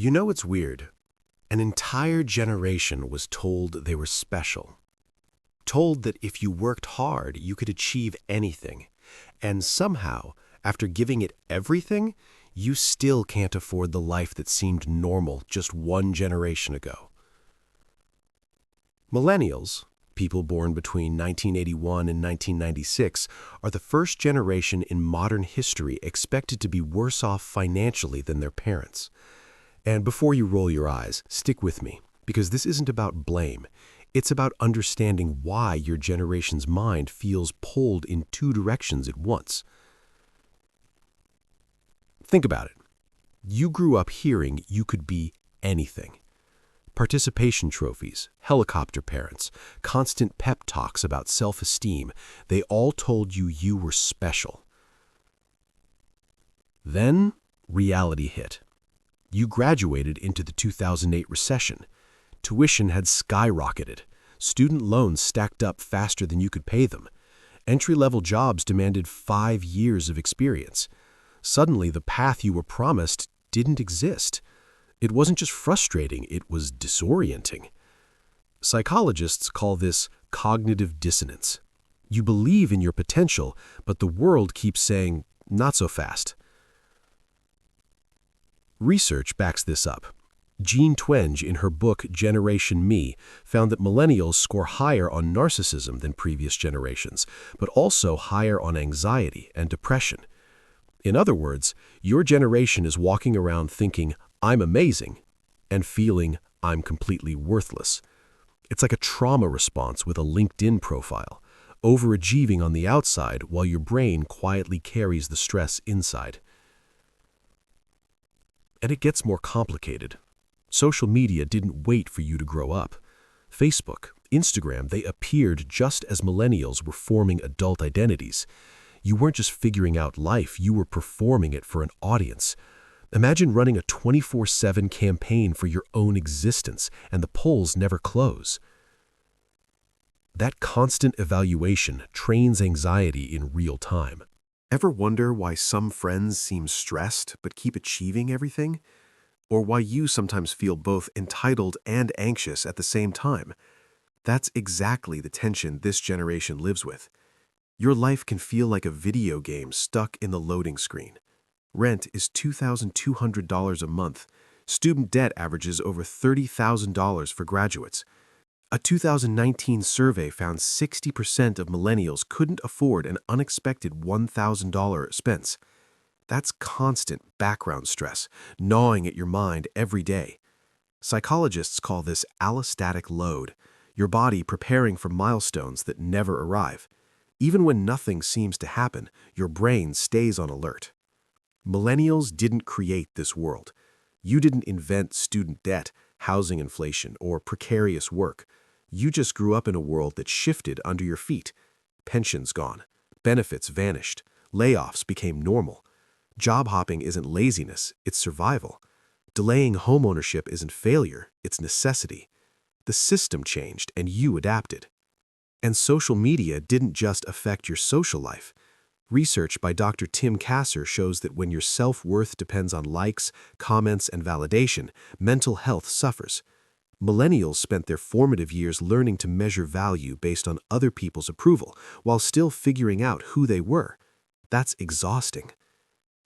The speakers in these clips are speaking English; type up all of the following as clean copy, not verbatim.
You know it's weird. An entire generation was told they were special. Told that if you worked hard, you could achieve anything. And somehow, after giving it everything, you still can't afford the life that seemed normal just one generation ago. Millennials, people born between 1981 and 1996, are the first generation in modern history expected to be worse off financially than their parents. And before you roll your eyes, stick with me, because this isn't about blame. It's about understanding why your generation's mind feels pulled in two directions at once. Think about it. You grew up hearing you could be anything. Participation trophies, helicopter parents, constant pep talks about self-esteem, they all told you you were special. Then, reality hit. You graduated into the 2008 recession. Tuition had skyrocketed. Student loans stacked up faster than you could pay them. Entry-level jobs demanded 5 years of experience. Suddenly, the path you were promised didn't exist. It wasn't just frustrating, it was disorienting. Psychologists call this cognitive dissonance. You believe in your potential, but the world keeps saying, not so fast. Research backs this up. Jean Twenge, in her book Generation Me, found that millennials score higher on narcissism than previous generations, but also higher on anxiety and depression. In other words, your generation is walking around thinking, I'm amazing, and feeling, I'm completely worthless. It's like a trauma response with a LinkedIn profile, overachieving on the outside while your brain quietly carries the stress inside. And it gets more complicated. Social media didn't wait for you to grow up. Facebook, Instagram, they appeared just as millennials were forming adult identities. You weren't just figuring out life, you were performing it for an audience. Imagine running a 24/7 campaign for your own existence, and the polls never close. That constant evaluation trains anxiety in real time. Ever wonder why some friends seem stressed but keep achieving everything? Or why you sometimes feel both entitled and anxious at the same time? That's exactly the tension this generation lives with. Your life can feel like a video game stuck in the loading screen. Rent is $2,200 a month. Student debt averages over $30,000 for graduates. A 2019 survey found 60% of millennials couldn't afford an unexpected $1,000 expense. That's constant background stress, gnawing at your mind every day. Psychologists call this allostatic load, your body preparing for milestones that never arrive. Even when nothing seems to happen, your brain stays on alert. Millennials didn't create this world. You didn't invent student debt, housing inflation, or precarious work. You just grew up in a world that shifted under your feet. Pensions gone. Benefits vanished. Layoffs became normal. Job hopping isn't laziness, it's survival. Delaying homeownership isn't failure, it's necessity. The system changed and you adapted. And social media didn't just affect your social life. Research by Dr. Tim Kasser shows that when your self-worth depends on likes, comments, and validation, mental health suffers. Millennials spent their formative years learning to measure value based on other people's approval, while still figuring out who they were. That's exhausting.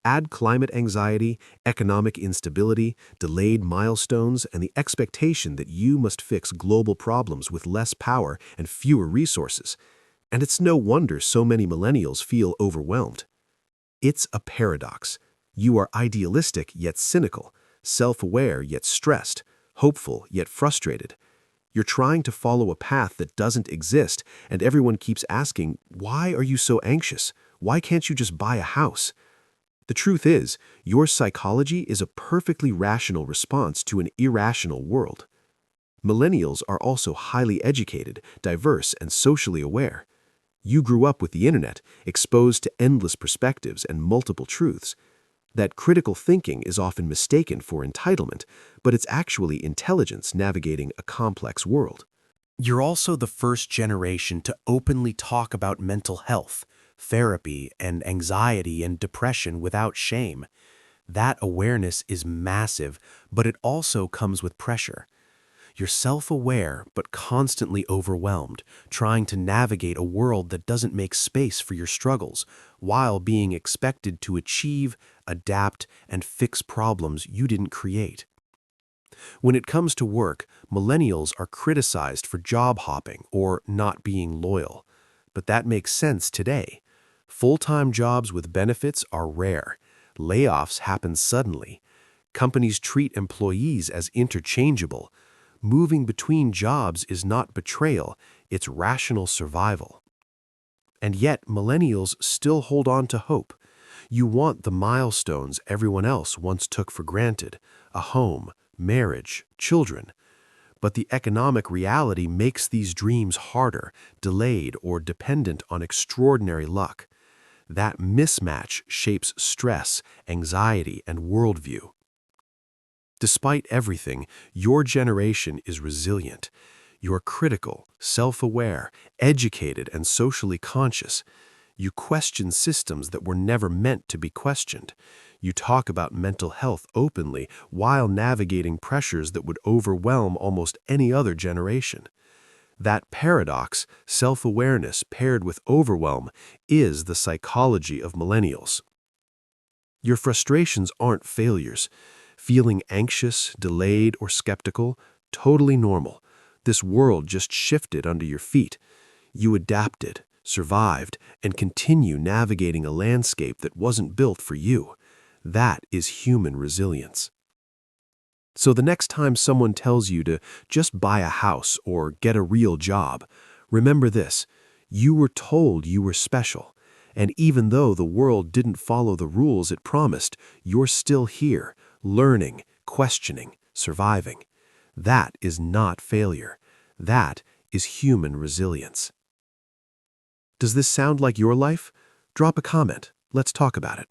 Add climate anxiety, economic instability, delayed milestones, and the expectation that you must fix global problems with less power and fewer resources. And it's no wonder so many millennials feel overwhelmed. It's a paradox. You are idealistic yet cynical, self-aware yet stressed, hopeful yet frustrated. You're trying to follow a path that doesn't exist, and everyone keeps asking, why are you so anxious? Why can't you just buy a house? The truth is, your psychology is a perfectly rational response to an irrational world. Millennials are also highly educated, diverse, and socially aware. You grew up with the internet, exposed to endless perspectives and multiple truths. That critical thinking is often mistaken for entitlement, but it's actually intelligence navigating a complex world. You're also the first generation to openly talk about mental health, therapy, and anxiety and depression without shame. That awareness is massive, but it also comes with pressure. You're self-aware but constantly overwhelmed, trying to navigate a world that doesn't make space for your struggles, while being expected to achieve, adapt, and fix problems you didn't create. When it comes to work, millennials are criticized for job hopping or not being loyal. But that makes sense today. Full-time jobs with benefits are rare. Layoffs happen suddenly. Companies treat employees as interchangeable. Moving between jobs is not betrayal, it's rational survival. And yet, millennials still hold on to hope. You want the milestones everyone else once took for granted: a home, marriage, children. But the economic reality makes these dreams harder, delayed, or dependent on extraordinary luck. That mismatch shapes stress, anxiety, and worldview. Despite everything, your generation is resilient. You're critical, self-aware, educated, and socially conscious. You question systems that were never meant to be questioned. You talk about mental health openly while navigating pressures that would overwhelm almost any other generation. That paradox, self-awareness paired with overwhelm, is the psychology of millennials. Your frustrations aren't failures. Feeling anxious, delayed, or skeptical, totally normal. This world just shifted under your feet. You adapted, survived, and continue navigating a landscape that wasn't built for you. That is human resilience. So the next time someone tells you to just buy a house or get a real job, remember this: you were told you were special. And even though the world didn't follow the rules it promised, you're still here, learning, questioning, surviving. That is not failure. That is human resilience. Does this sound like your life? Drop a comment. Let's talk about it.